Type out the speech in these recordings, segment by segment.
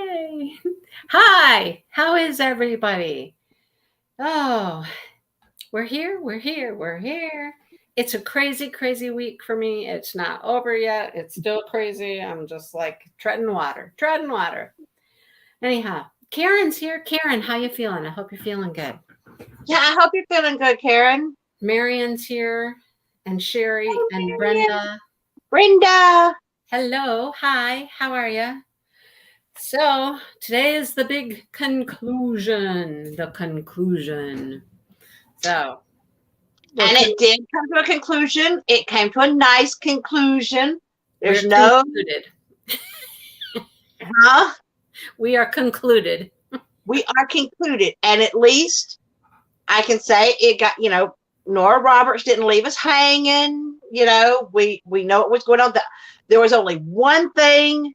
Yay. Hi, how is everybody? Oh, we're here. It's a crazy, crazy week for me. It's not over yet. It's still crazy. I'm just like treading water. Anyhow, Karen's here. Karen, how you feeling? I hope you're feeling good. Yeah, I hope you're feeling good, Karen. Marion's here and Sherry Hey, and Marion. Brenda. Brenda. Hello. Hi, how are you? So today is the big conclusion. The conclusion. So And it did come to a conclusion. It came to a nice conclusion. we're There's no, concluded. huh? We are concluded. We are concluded. And at least I can say it got, Nora Roberts didn't leave us hanging. We know what was going on. There was only one thing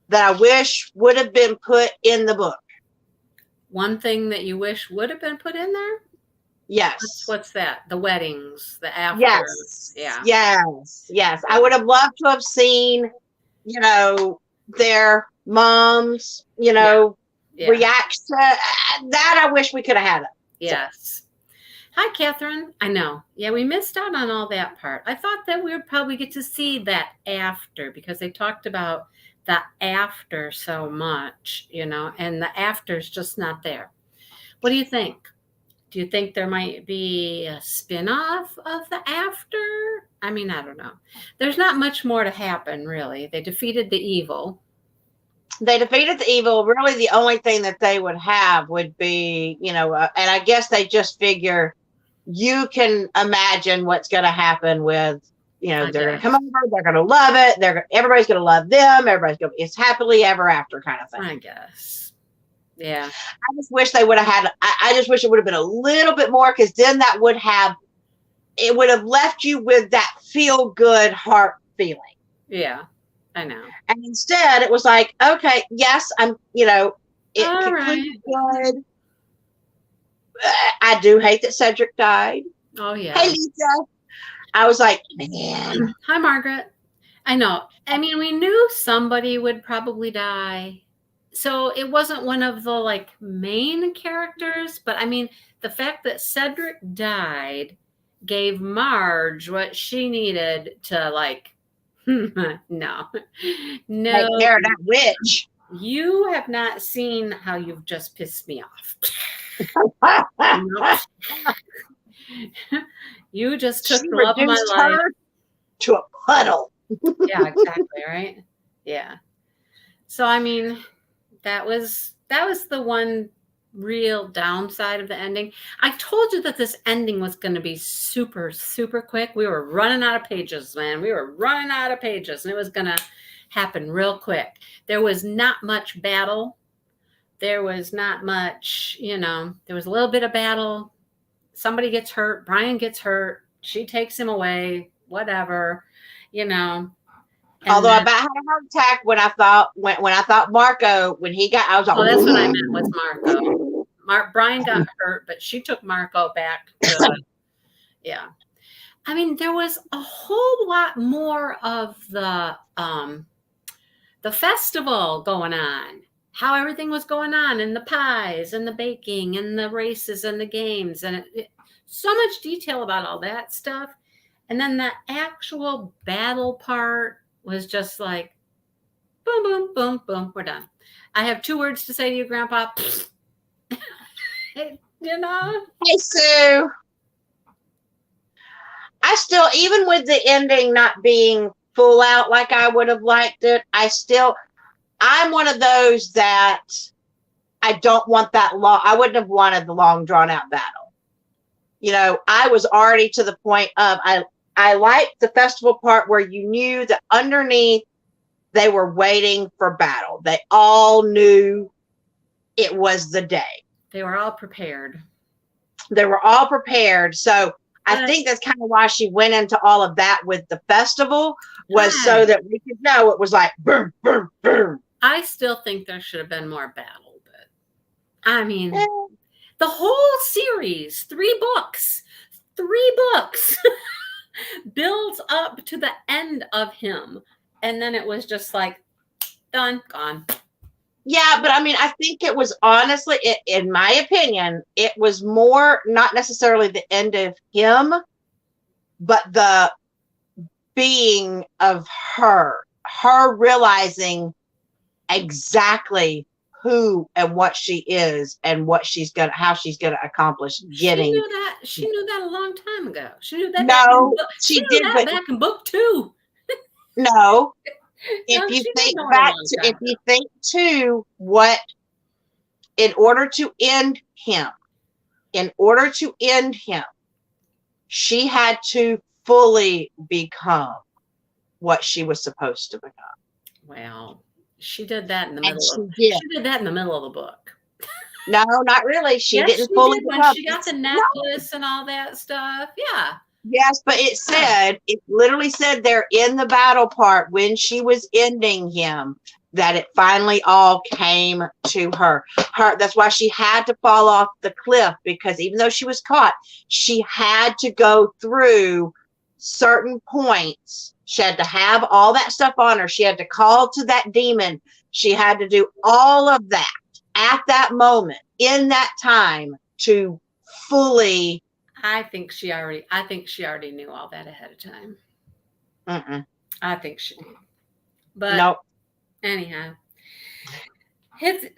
that I wish would have been put in the book. One thing that you wish would have been put in there? Yes. What's that? The weddings, the after. Yes. Yeah. Yes. I would have loved to have seen, their moms, Yeah. react to that. I wish we could have had it. Yes. Hi, Catherine. I know. Yeah, we missed out on all that part. I thought that we would probably get to see that after because they talked about the after so much, and the after's just not there. What do you think? Do you think there might be a spin-off of the after? I mean, I don't know. There's not much more to happen, really. They defeated the evil. They defeated the evil. Really, the only thing that they would have would be, and I guess they just figure you can imagine what's going to happen with, they're going to come over, they're going to love it. Everybody's going to love them. It's happily ever after kind of thing. I guess. Yeah. I just wish they would have had, I just wish it would have been a little bit more because then it would have left you with that feel good heart feeling. Yeah, I know. And instead it was like, okay, yes, it concluded good. I do hate that Cedric died. Oh, yeah. Hey, Lisa. I was like, man. Hi, Margaret. I know. I mean, we knew somebody would probably die. So it wasn't one of the main characters, but I mean, the fact that Cedric died gave Marge what she needed to no. Take care of that witch. You have not seen how you've just pissed me off. You just took the love of my life to a puddle. Yeah, exactly, right? Yeah. So I mean, that was the one real downside of the ending. I told you that this ending was going to be super, super quick. We were running out of pages, man. We were running out of pages, and it was going to happen real quick. There was not much battle. There was not much, there was a little bit of battle. Somebody gets hurt. Brian gets hurt. She takes him away, whatever, Although I about had a heart attack when I thought Marco, when he got, I was like, oh, that's what I meant was Marco. Brian got hurt, but she took Marco back to, yeah. I mean, there was a whole lot more of the festival going on, how everything was going on, and the pies and the baking and the races and the games, and so much detail about all that stuff. And then the actual battle part was just like, boom, boom, boom, boom, we're done. I have 2 words to say to you, Grandpa. Hey, Sue. I still, even with the ending not being full out like I would have liked it, I'm one of those that I don't want that long. I wouldn't have wanted the long drawn out battle. I was already to the point of, I liked the festival part where you knew that underneath they were waiting for battle. They all knew it was the day. They were all prepared. So I think that's kind of why she went into all of that with the festival, was so that we could know it was like boom, boom, boom. I still think there should have been more battle, but I mean, the whole series, 3 books builds up to the end of him. And then it was just like, done, gone. Yeah, but I mean, I think it was honestly, in my opinion, it was more not necessarily the end of him, but the being of her realizing exactly who and what she is and what she's gonna, how she's gonna accomplish She getting. knew that. She knew that a long time ago. She knew that back in No, book. She she knew did, that but back in book two. no. If No, you she did think know it a back long to, time if ago. you think to what, in order to end him, in order to end him, she had to fully become what she was supposed to become. Well, she did that in the And middle of. she did. She did that in the middle of the book. No, not really. She Yes, didn't she fully did when become. she got the It's no. necklace and all that stuff. Yeah. Yes, but Yeah. it literally said there in the battle part when she was ending him that it finally all came to her. That's why she had to fall off the cliff, because even though she was caught, she had to go through certain points. She had to have all that stuff on her. She had to call to that demon. She had to do all of that at that moment in that time to fully. I think she already knew all that ahead of time. Mm-mm, I think she did. But nope. anyhow,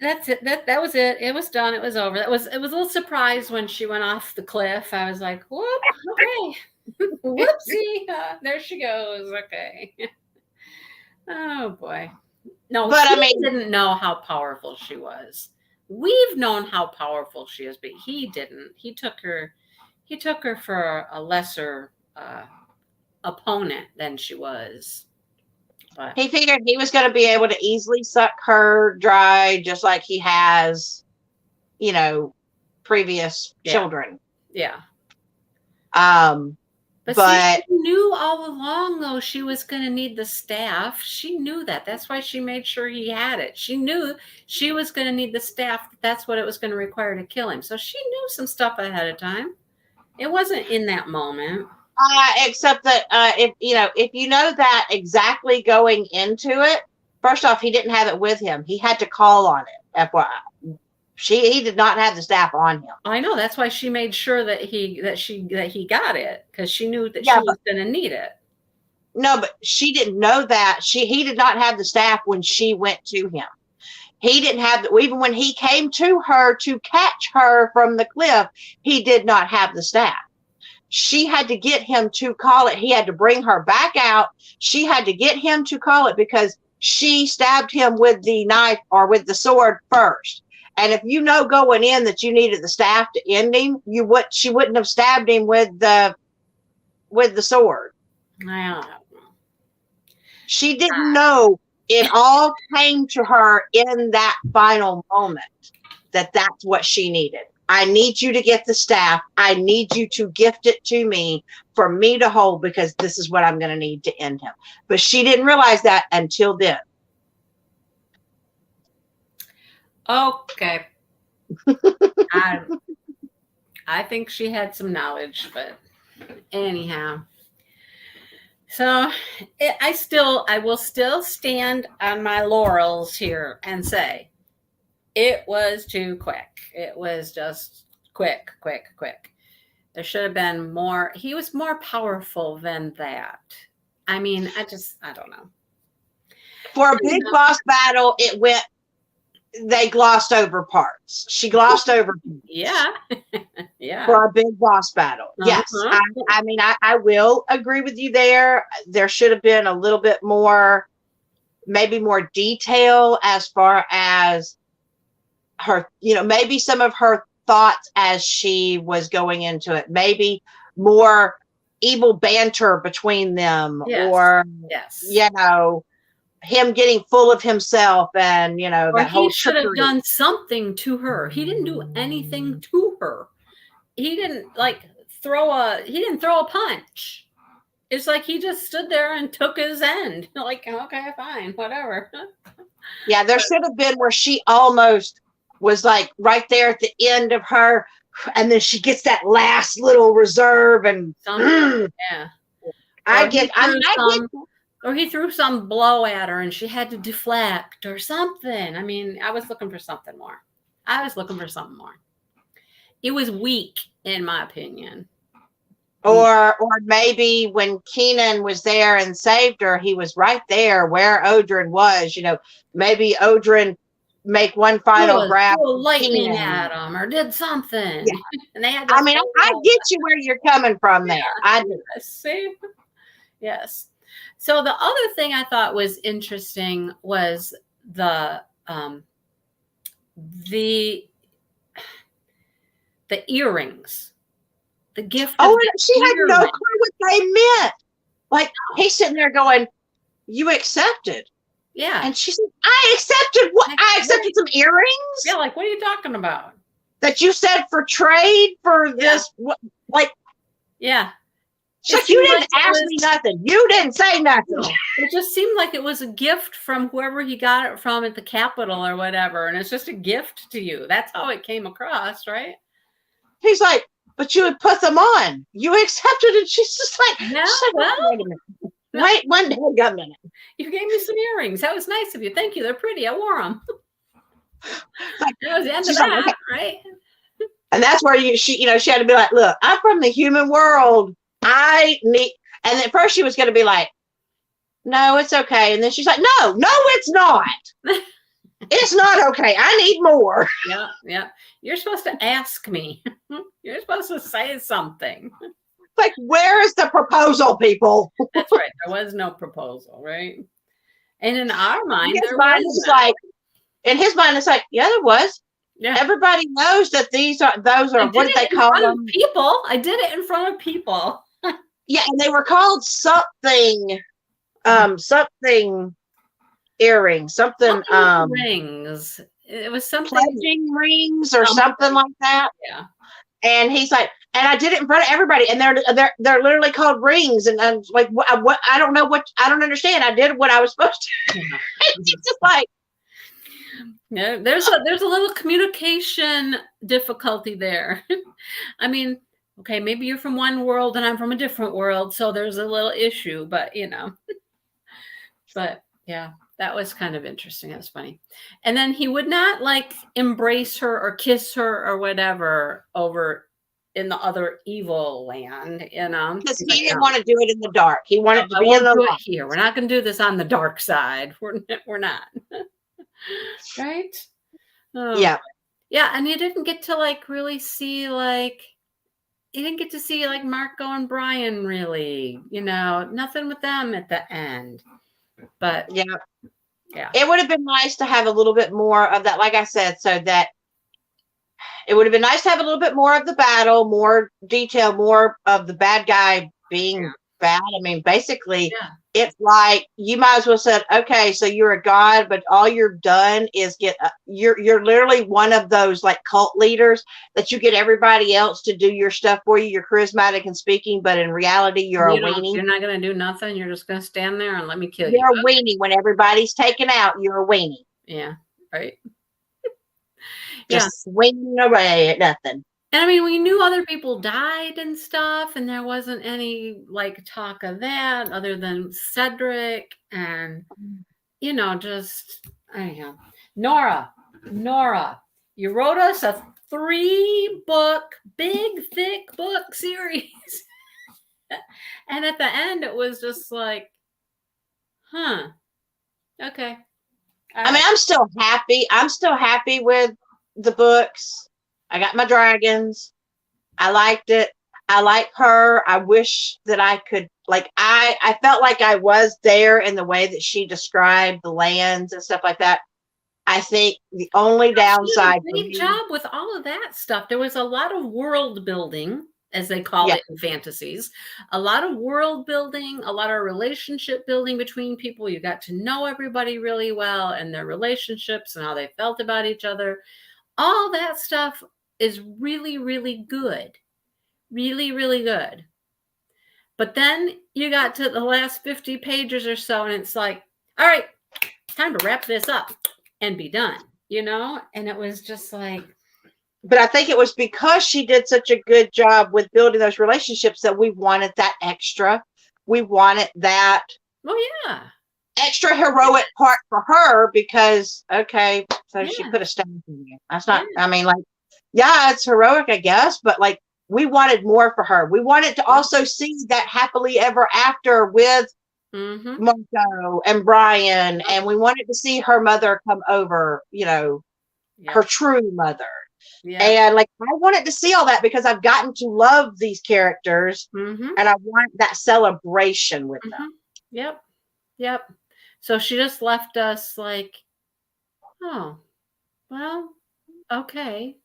that's it. That was it. It was done. It was over. It was a little surprised when she went off the cliff. I was like, whoop, okay. Whoopsie. There she goes. Okay. Oh boy. No, But I he mean, didn't know how powerful she was. We've known how powerful she is, but he didn't. He took her for a lesser opponent than she was. But he figured he was going to be able to easily suck her dry, just like he has, you know, previous yeah, children. yeah. Um, But see, she but knew all along, though, she was going to need the staff. She knew that. That's why she made sure he had it. She knew she was going to need the staff. That's what it was going to require to kill him. So she knew some stuff ahead of time. It wasn't in that moment. except that if you know that exactly going into it, first off, he didn't have it with him. He had to call on it. FYI, he did not have the staff on him. I know. That's why she made sure that he got it because she knew that Yeah, she but was going to need it. no, but she didn't know that. He did not have the staff when she went to him. He didn't have the, even when he came to her to catch her from the cliff, he did not have the staff. She had to get him to call it. He had to bring her back out. She had to get him to call it because she stabbed him with the knife or with the sword first. And if you know going in that you needed the staff to end him, she wouldn't have stabbed him with the sword. I don't know. She didn't know. It all came to her in that final moment that that's what she needed. I need you to get the staff. I need you to gift it to me for me to hold because this is what I'm going to need to end him. But she didn't realize that until then. Okay. I I think she had some knowledge, but anyhow. So I will still stand on my laurels here and say it was too quick. It was just quick, quick, quick. There should have been more. He was more powerful than that. I mean, I don't know. For a big boss battle, they glossed over parts. She glossed over Yeah. Yeah. for a big boss battle. Yes. Uh-huh. I mean, I will agree with you there. There should have been a little bit more, maybe more detail as far as her, maybe some of her thoughts as she was going into it, maybe more evil banter between them, Yes. or, Yes. him getting full of himself and, Or that he whole should have trickery. done something to her. He didn't do anything to her. He didn't he didn't throw a punch. It's like he just stood there and took his end. Like, okay, fine, whatever. Yeah, there should have been where she almost was like right there at the end of her, and then she gets that last little reserve, and Something. Yeah. I Or get, he I mean, threw I some get. or he threw some blow at her and she had to deflect or something. I mean, I was looking for something more. I was looking for something more. It was weak, in my opinion. Weak. Or maybe when Kenan was there and saved her, he was right there where Odrin was. Maybe Odrin make one final grab Threw a of lightning Kenan. at him or did something. Yeah. And they had to I mean, I get you where you're coming from there. I do. see. Yes. So the other thing I thought was interesting was the earrings. The gift of She had no earring. clue what they meant. Like, he's sitting there going, "You accepted." Yeah. And she said, "I accepted what? I accepted some earrings?" Yeah, like, what are you talking about? That you said for trade for this, like, yeah. She's like, you didn't ask me nothing. You didn't say nothing. No, it just seemed like it was a gift from whoever he got it from at the Capitol or whatever. And it's just a gift to you. That's how it came across, right? He's like, but you would put them on. You accepted it. She's just like, yeah, well, wait a minute. Wait one minute. You gave me some earrings. That was nice of you. Thank you. They're pretty. I wore them. That was the end of that, okay. Right? And that's where she had to be like, look, I'm from the human world. I need, and at first she was going to be like, no, it's okay. And then she's like, no, it's not. It's not okay. I need more. Yeah. You're supposed to ask me. You're supposed to say something. Like, where is the proposal, people? That's right. There was no proposal, right? And in our mind, in his mind, it's like, yeah, there was. Yeah. Everybody knows that those are what they call them. People. I did it in front of people. Yeah, and they were called something earrings, something rings. It was something pledging rings or something like that. Yeah. And he's like, and I did it in front of everybody, and they're literally called rings, and I'm like, what? I don't know what. I don't understand. I did what I was supposed to. Yeah. It's just like. No, there's a little communication difficulty there. I mean, okay, maybe you're from one world and I'm from a different world, so there's a little issue, but but yeah, that was kind of interesting. That's funny. And then he would not like embrace her or kiss her or whatever over in the other evil land, because he didn't want to do it in the dark. He wanted to be in the light. Here. We're not going to do this on the dark side. We're not. Right? Oh. Yeah, and you didn't get to like really see like you didn't get to see like Marco and Brian really, nothing with them at the end. But yeah, it would have been nice to have a little bit more of that, like I said, so that it would have been nice to have a little bit more of the battle, more detail, more of the bad guy being bad. I mean, basically, it's like you might as well said, okay, so you're a god, but all you've done is you're literally one of those like cult leaders that you get everybody else to do your stuff for you. You're charismatic and speaking, but in reality, you're a weenie. You're not going to do nothing. You're just going to stand there and let me kill you. You're a weenie. When everybody's taken out, you're a weenie. Yeah, right. Just swinging away at nothing. And I mean, we knew other people died and stuff, and there wasn't any like talk of that other than Cedric and, just, Nora, you wrote us a 3-book, big, thick book series. And at the end, it was just like, okay. I mean, I'm still happy. I'm still happy with the books. I got my dragons. I liked it. I like her. I wish that I could, like, I felt like I was there in the way that she described the lands and stuff like that. I think the only downside. Great job with all of that stuff. There was a lot of world building, as they call it in fantasies. A lot of world building, a lot of relationship building between people. You got to know everybody really well and their relationships and how they felt about each other. All that stuff is really, really good. Really, really good. But then you got to the last 50 pages or so, and it's like, all right, time to wrap this up and be done, And it was just like. But I think it was because she did such a good job with building those relationships that we wanted that extra. We wanted that Oh yeah. Extra heroic part for her because okay, so she Yeah. put a stamp in you. That's Yeah. not. I mean, like, yeah, it's heroic, I guess, but like we wanted more for her. We wanted to also see that happily ever after with Mm-hmm. Marco and Brian, and we wanted to see her mother come over. You know, her Yep. true mother. Yep. And like I wanted to see all that because I've gotten to love these characters Mm-hmm. and I want that celebration with them. Mm-hmm. Yep. Yep. So she just left us like, oh, well, okay.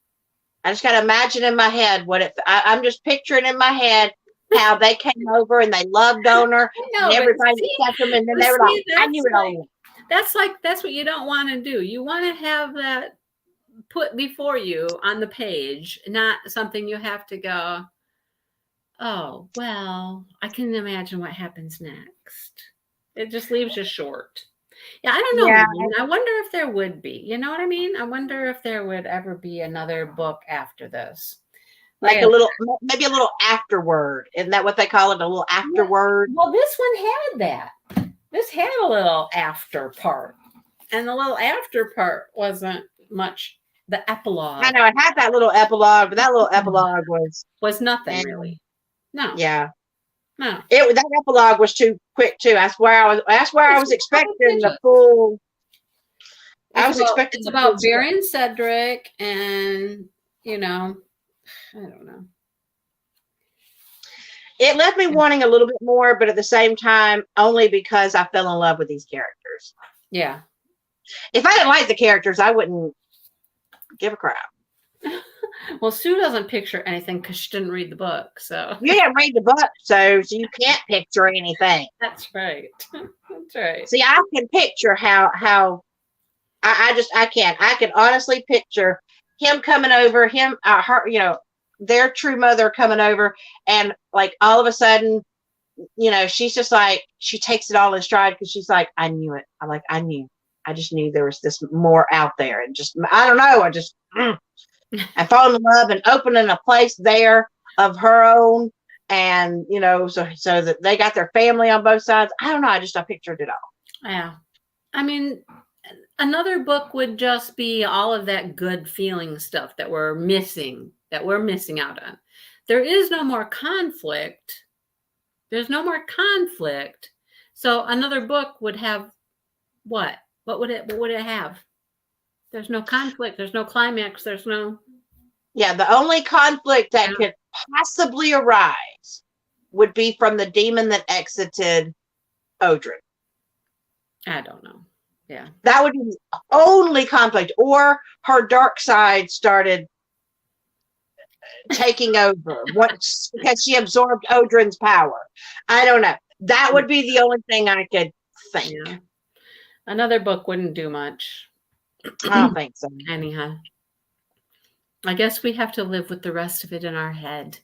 I just gotta imagine in my head what if I'm just picturing in my head how they came over and they loved on her I and know, everybody accepted them and then they were like, I knew it all along. that's what you don't want to do. You want to have that put before you on the page, not something you have to go, oh, well, I can imagine what happens next. It just leaves you short. Yeah, I don't know, Yeah, man. I wonder if there would be. You know what I mean? I wonder if there would ever be another book after this. Like like a little, maybe a little afterword. Isn't that what they call it? A little yeah, afterword? well, this one had that. This had a little after part. And the little after part wasn't much the I epilogue know it had that little epilogue, but that little epilogue was nothing and really. No, yeah, no. that epilogue was too quick too. That's where I It's was just a couple expecting the pages. full. I was expecting It's the full about story. Barry and Cedric and you know, I don't know. It left me wanting a little bit more, but at the same time, only because I fell in love with these characters. Yeah. If I didn't like the characters, I wouldn't give a crap. Well, Sue doesn't picture anything because she didn't read the book. So You didn't read the book, so you can't picture anything. that's right. That's right. See, I can picture how I can. I can honestly picture him coming over, her, their true mother coming over, and like all of a sudden, she's just like she takes it all in stride because she's like, I knew it. I just knew there was this more out there, and just I don't know. I fall in love and opening a place there of her own, and so that they got their family on both sides. I don't know. I pictured it all. Yeah. I mean, another book would just be all of that good feeling stuff that we're missing out on. There is no more conflict. There's no more conflict. So another book would have what? What would it have? There's no conflict, there's no climax, there's no Yeah, the only conflict that yeah, could possibly arise would be from the demon that exited Odrin. I don't know. Yeah. That would be the only conflict, or her dark side started taking over once because she absorbed Odrin's power. I don't know. That would be the only thing I could think. Yeah. Another book wouldn't do much. I don't think so. Anyhow. I guess we have to live with the rest of it in our head.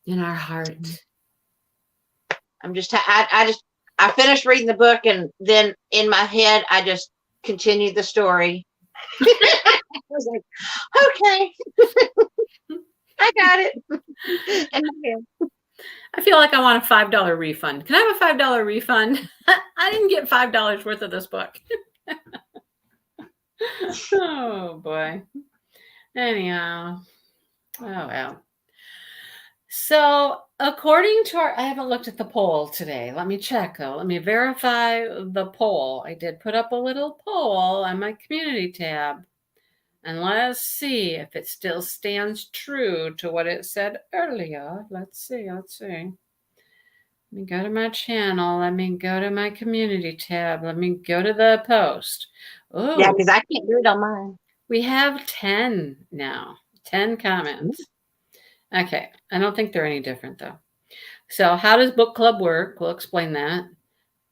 In our heart. I finished reading the book and then in my head I just continued the story. I was like, okay, I got it. In my head. I feel like I want a $5 refund. Can I have a $5 refund? I didn't get $5 worth of this book. Oh boy. Anyhow. Oh well. So, according to I haven't looked at the poll today. Let me check though. Let me verify the poll. I did put up a little poll on my community tab. And let's see if it still stands true to what it said earlier. Let's see. Let me go to my channel. Let me go to my community tab. Let me go to the post. Yeah, Oh, because I can't do it on mine. we have 10 now. 10 comments. Okay. I don't think they're any different though. So, how does book club work? We'll explain that.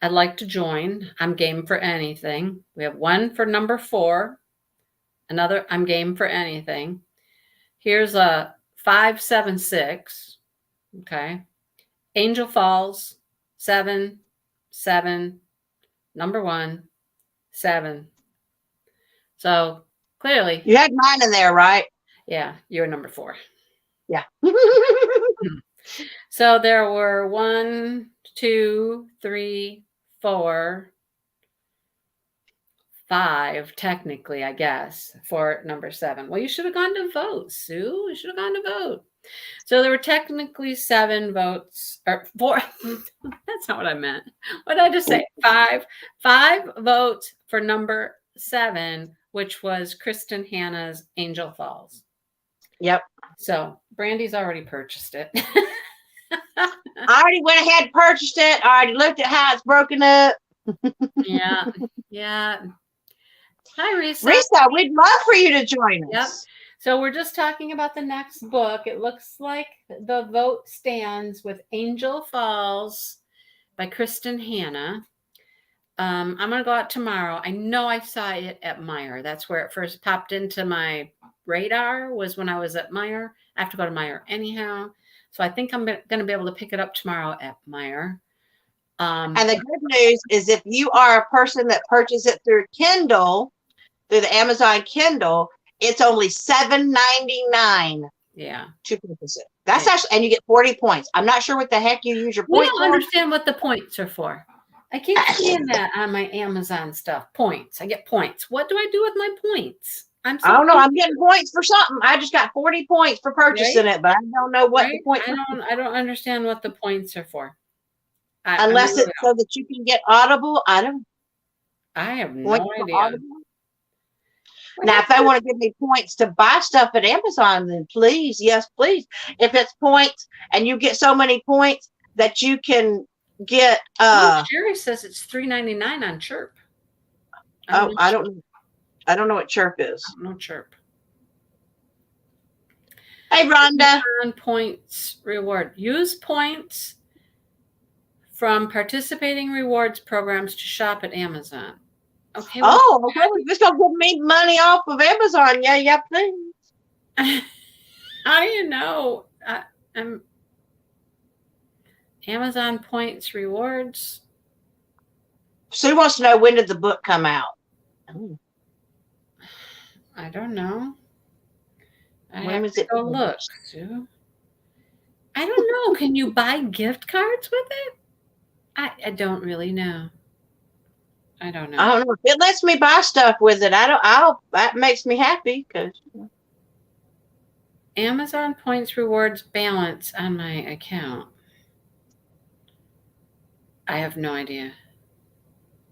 I'd like to join. I'm game for anything. We have one for number 4. Another, I'm game for anything. Here's a 576. Okay. Angel Falls, 7, 7, number 1, 7. So clearly, You had mine in there, right? yeah, you're number 4. Yeah. So there were 1, 2, 3, 4, 5, technically, I guess, for number 7. Well, you should have gone to vote, Sue. You should have gone to vote. So there were technically 7 votes, or 4. That's not what I meant. What did I just say? 5 votes for number 7, which was Kristen Hanna's Angel Falls. Yep. So Brandy's already purchased it. I already went ahead and purchased it. I already looked at how it's broken up. Yeah. Hi, Risa. Risa, we'd love for you to join us. Yep. So we're just talking about the next book. It looks like the vote stands with Angel Falls by Kristen Hanna. I'm going to go out tomorrow. I know I saw it at Meijer. That's where it first popped into my radar, was when I was at Meijer. I have to go to Meijer anyhow. So I think I'm going to be able to pick it up tomorrow at Meijer. And the good news is, if you are a person that purchases it through Kindle, through the Amazon Kindle, it's only $7.99. Yeah. To purchase it. That's actually, and you get 40 points. I'm not sure what the heck you use your points for. I don't understand what the points are for. I keep seeing that on my Amazon stuff. Points. I get points. What do I do with my points? I don't know. I'm getting points for something. I just got 40 points for purchasing it, but I don't know what the point. I don't understand what the points are for. Unless it's so that you can get Audible. I have no idea. Now, if they want to give me points to buy stuff at Amazon, then please, yes, please. If it's points and you get so many points that you can get. Jerry says it's $3.99 on Chirp. I don't know what Chirp is. No Chirp. Hey, Rhonda. Points reward. Use points from participating rewards programs to shop at Amazon. Okay. Well, okay. This gonna give me money off of Amazon. Yeah, please. How do you know? Amazon points rewards. Sue wants to know, when did the book come out? I don't know. When was it? Go look, Sue. I don't know. Can you buy gift cards with it? I don't really know. I don't know. I don't know. If it lets me buy stuff with it, that makes me happy, because Amazon points rewards balance on my account. I have no idea.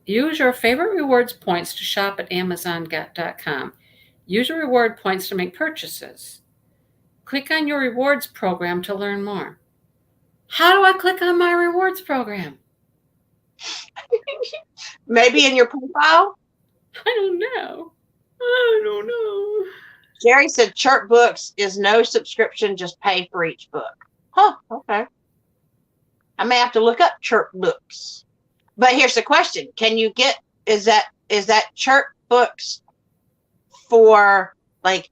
Use your favorite rewards points to shop at Amazon.com. Use your reward points to make purchases. Click on your rewards program to learn more. How do I click on my rewards program? Maybe in your profile? I don't know. I don't know. Jerry said Chirp Books is no subscription, just pay for each book. Huh, okay. I may have to look up Chirp Books. But here's the question. Can you get, is that Chirp Books for like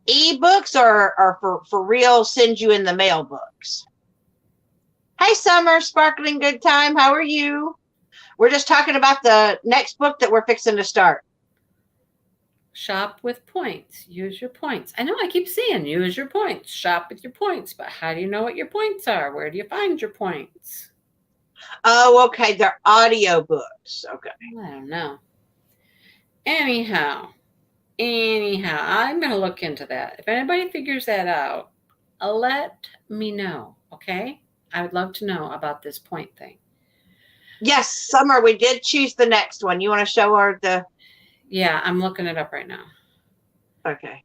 e-books or for real send you in the mail books? Hey, Summer, Sparkling Good Time. How are you? We're just talking about the next book that we're fixing to start. Shop with points. Use your points. I know I keep saying use your points. Shop with your points. But how do you know what your points are? Where do you find your points? Oh, okay. They're audio books. Okay. I don't know. Anyhow, I'm going to look into that. If anybody figures that out, let me know. Okay? I would love to know about this point thing. Yes, Summer, we did choose the next one. You want to show her the... Yeah, I'm looking it up right now. Okay.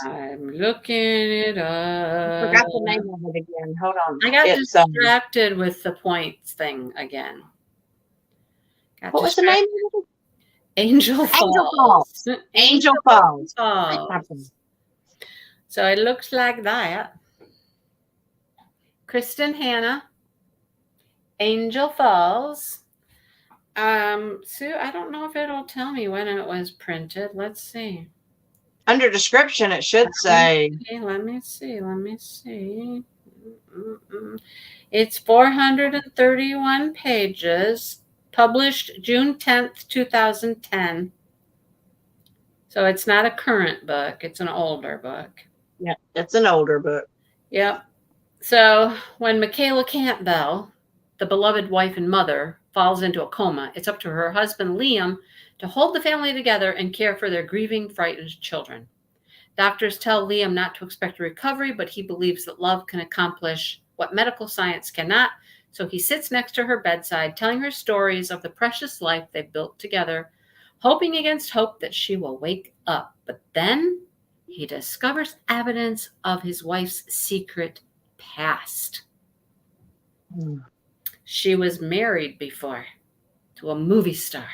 I'm looking it up. I forgot the name of it again. Hold on. I got distracted with the points thing again. What was the name of it? Angel Falls. Angel Falls. So it looks like that. Kristen Hanna, Angel Falls. Sue, I don't know if it'll tell me when it was printed. Let's see. Under description, it should say. Let me see. It's 431 pages, published June 10th, 2010. So it's not a current book. It's an older book. Yeah, it's an older book. Yep. So when Michaela Campbell, the beloved wife and mother, falls into a coma, it's up to her husband, Liam, to hold the family together and care for their grieving, frightened children. Doctors tell Liam not to expect a recovery, but he believes that love can accomplish what medical science cannot. So he sits next to her bedside, telling her stories of the precious life they've built together, hoping against hope that she will wake up. But then he discovers evidence of his wife's secret past. She was married before to a movie star.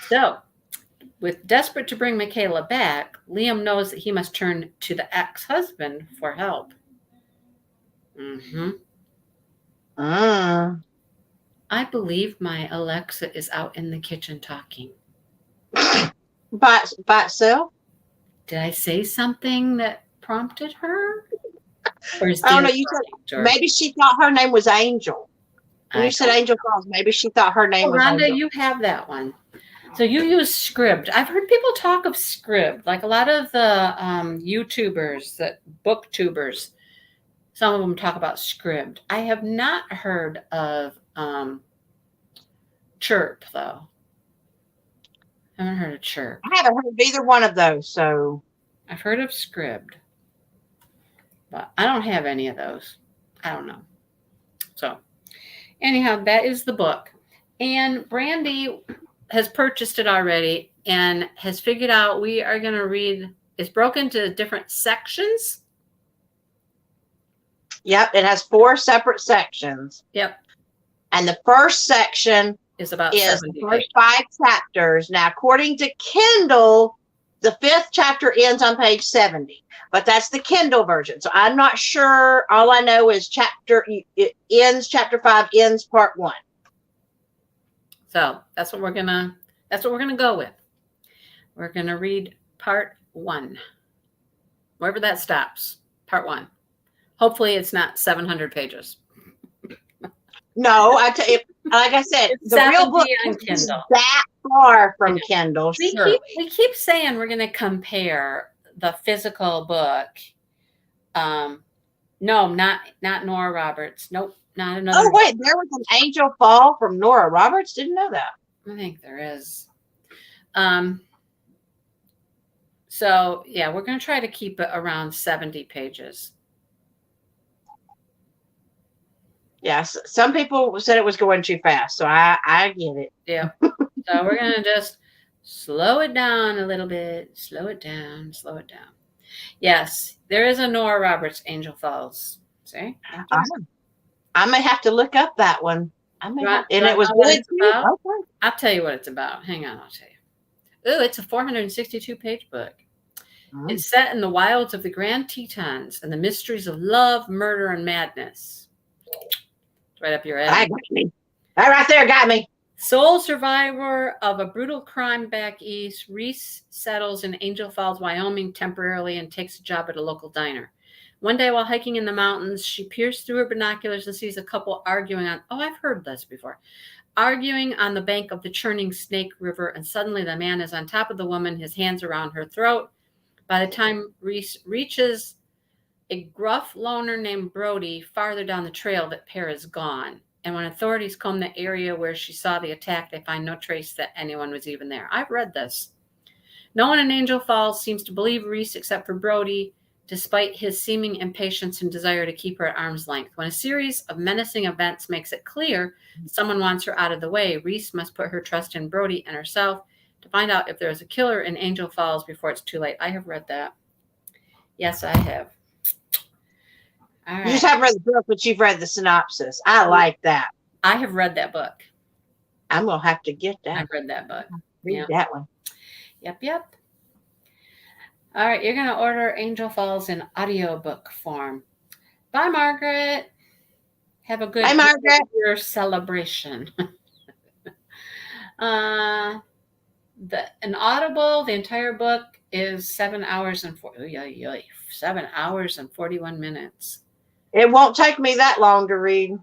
So, with desperate to bring Michaela back, Liam knows that he must turn to the ex-husband for help. I believe my Alexa is out in the kitchen talking. By itself? Did I say something that prompted her? Or I don't know. You said maybe she thought her name was Angel. When you said Angel Falls, maybe she thought her name was Rhonda, Angel. you have that one. So you use Scribd. I've heard people talk of Scribd, like a lot of the YouTubers, that booktubers. Some of them talk about Scribd. I have not heard of Chirp, though. I haven't heard of Chirp. I haven't heard of either one of those. So I've heard of Scribd, but I don't have any of those. I don't know. So anyhow, that is the book. And Brandy has purchased it already and has figured out we are going to read. It's broken into different sections. Yep, it has 4 separate sections. Yep. And the first section is about the first 5 chapters. Now, according to Kindle, the 5th chapter ends on page 70, but that's the Kindle version. So I'm not sure. All I know is chapter 5 ends part 1. So that's what we're gonna go with. We're gonna read part 1. Wherever that stops, part 1. Hopefully it's not 700 pages. No, I tell you, like I said, the real book is that far from Kindle. We keep saying we're going to compare the physical book. No, not Nora Roberts. Nope, not another. Oh wait, there was an Angel Fall from Nora Roberts. Didn't know that. I think there is. So yeah, we're going to try to keep it around 70 pages. Yes, some people said it was going too fast, so I get it. Yeah. So we're going to just slow it down a little bit. Slow it down. Yes, there is a Nora Roberts Angel Falls. See? I may have to look up that one. And it was good too. Okay. I'll tell you what it's about. Hang on, I'll tell you. Ooh, it's a 462-page book. It's set in the wilds of the Grand Tetons and the mysteries of love, murder, and madness. Right up your alley. That got me. That right there got me. Sole survivor of a brutal crime back east, Reese settles in Angel Falls, Wyoming temporarily and takes a job at a local diner. One day while hiking in the mountains, she peers through her binoculars and sees a couple arguing I've heard this before, arguing on the bank of the churning Snake River, and suddenly the man is on top of the woman, his hands around her throat. By the time Reese reaches a gruff loner named Brody farther down the trail, that pair is gone. And when authorities comb the area where she saw the attack, they find no trace that anyone was even there. I've read this. No one in Angel Falls seems to believe Reese except for Brody, despite his seeming impatience and desire to keep her at arm's length. When a series of menacing events makes it clear someone wants her out of the way, Reese must put her trust in Brody and herself to find out if there is a killer in Angel Falls before it's too late. I have read that. Yes, I have. All right. You just haven't read the book, but you've read the synopsis. I like that. I have read that book. I'm going to have to get that. I've read that book. Read that one. Yep. All right, you're going to order Angel Falls in audiobook form. Bye, Margaret. Have a good year celebration. In Audible, the entire book is 7 hours and 41 minutes. It won't take me that long to read.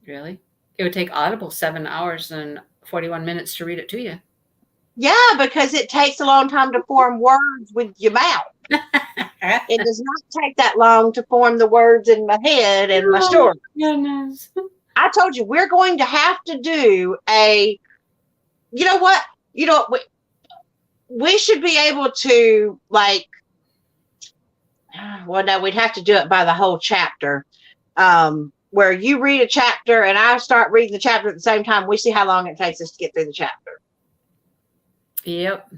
Really? It would take Audible 7 hours and 41 minutes to read it to you. Yeah, because it takes a long time to form words with your mouth. It does not take that long to form the words in my head and my Oh, story. goodness. I told you we're going to have to do you know what? You know, we should be able to like, well, no, we'd have to do it by the whole chapter. Where you read a chapter and I start reading the chapter at the same time. We see how long it takes us to get through the chapter. Yep.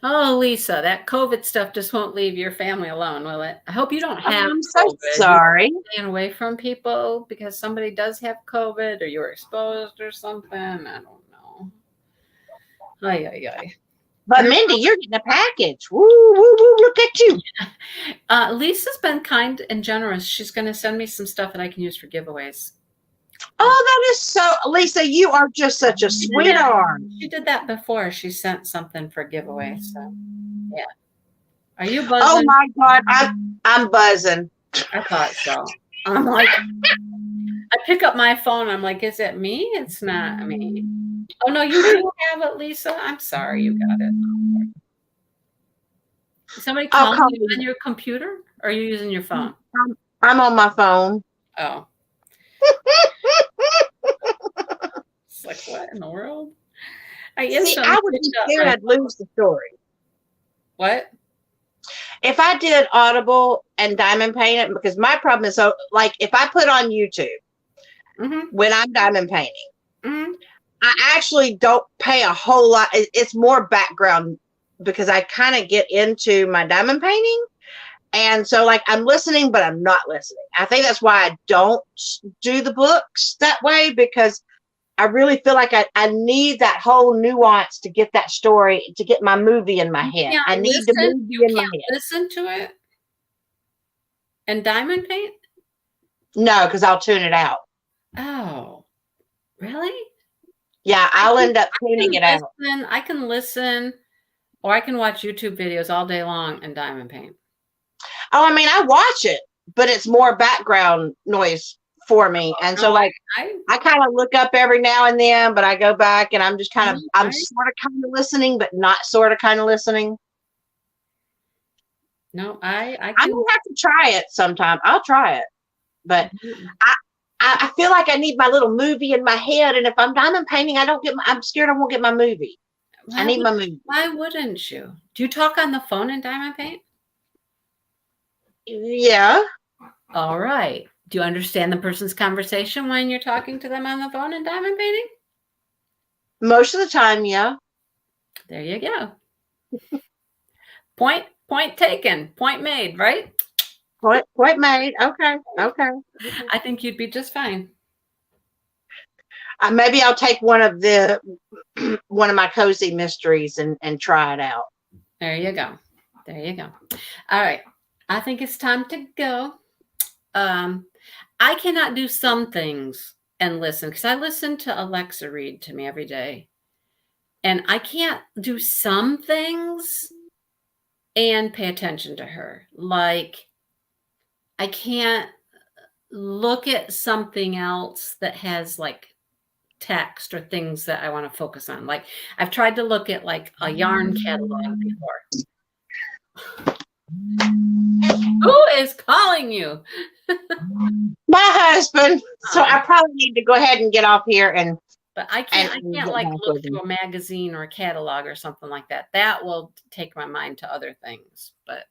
Oh, Lisa, that COVID stuff just won't leave your family alone, will it? I hope you don't have I'm so COVID. sorry. You're staying away from people because somebody does have COVID or you were exposed or something. I don't know. Ay, ay, ay. But Mindy, you're getting a package. Woo, woo, woo, look at you. Lisa's been kind and generous. She's going to send me some stuff that I can use for giveaways. Oh, that is so, Lisa, you are just such a sweetheart. She did that before. She sent something for giveaway. So, yeah. Are you buzzing? Oh my God, I'm buzzing. I thought so. I'm like, I pick up my phone. I'm like, is it me? It's not me. Oh, no, you do have it, Lisa. I'm sorry you got it. Is somebody calling you on your computer or are you using your phone? I'm on my phone. Oh. It's like, what in the world? I would be scared I'd lose the story. What? If I did Audible and diamond paint it, because my problem is, so like if I put on YouTube when I'm diamond painting, I actually don't pay a whole lot. It's more background because I kind of get into my diamond painting. And so like I'm listening, but I'm not listening. I think that's why I don't do the books that way, because I really feel like I need that whole nuance to get that story, to get my movie in my head. I need the movie in my head. Listen to it and diamond paint? No, because I'll tune it out. Oh, really? Yeah, I'll end up tuning it out. I can listen or I can watch YouTube videos all day long and diamond paint. Oh, I mean, I watch it, but it's more background noise for me. And so like I kind of look up every now and then, but I go back and I'm just kind of, I'm sort of kind of listening, but not sort of kind of listening. No, I'm gonna have to try it sometime. I'll try it, but I feel like I need my little movie in my head. And if I'm diamond painting, I'm scared I won't get my movie. I need my movie. Why wouldn't you? Do you talk on the phone in diamond paint? Yeah. All right. Do you understand the person's conversation when you're talking to them on the phone in diamond painting? Most of the time, yeah. There you go. Point taken. Point made, right? Point made. Okay. Okay. I think you'd be just fine. Maybe I'll take one of my cozy mysteries and try it out. There you go. There you go. All right. I think it's time to go. I cannot do some things and listen because I listen to Alexa read to me every day. And I can't do some things and pay attention to her. Like, I can't look at something else that has like text or things that I want to focus on. Like, I've tried to look at like a yarn catalog before. Who is calling you? My husband. So I probably need to go ahead and get off here But I can't like look through a magazine or a catalog or something like that. That will take my mind to other things. But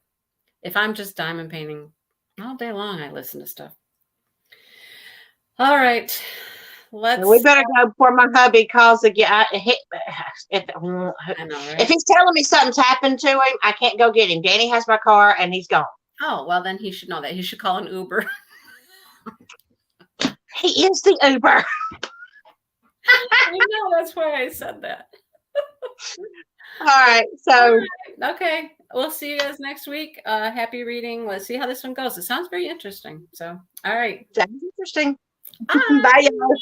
if I'm just diamond painting all day long, I listen to stuff. All right. We better go before my hubby calls again. If he's telling me something's happened to him, I can't go get him. Danny has my car and he's gone. Oh, well, then he should know that. He should call an Uber. He is the Uber. I know, that's why I said that. All right. So, okay. We'll see you guys next week. Happy reading. Let's see how this one goes. It sounds very interesting. So, all right. Sounds interesting. Bye. Bye, y'all.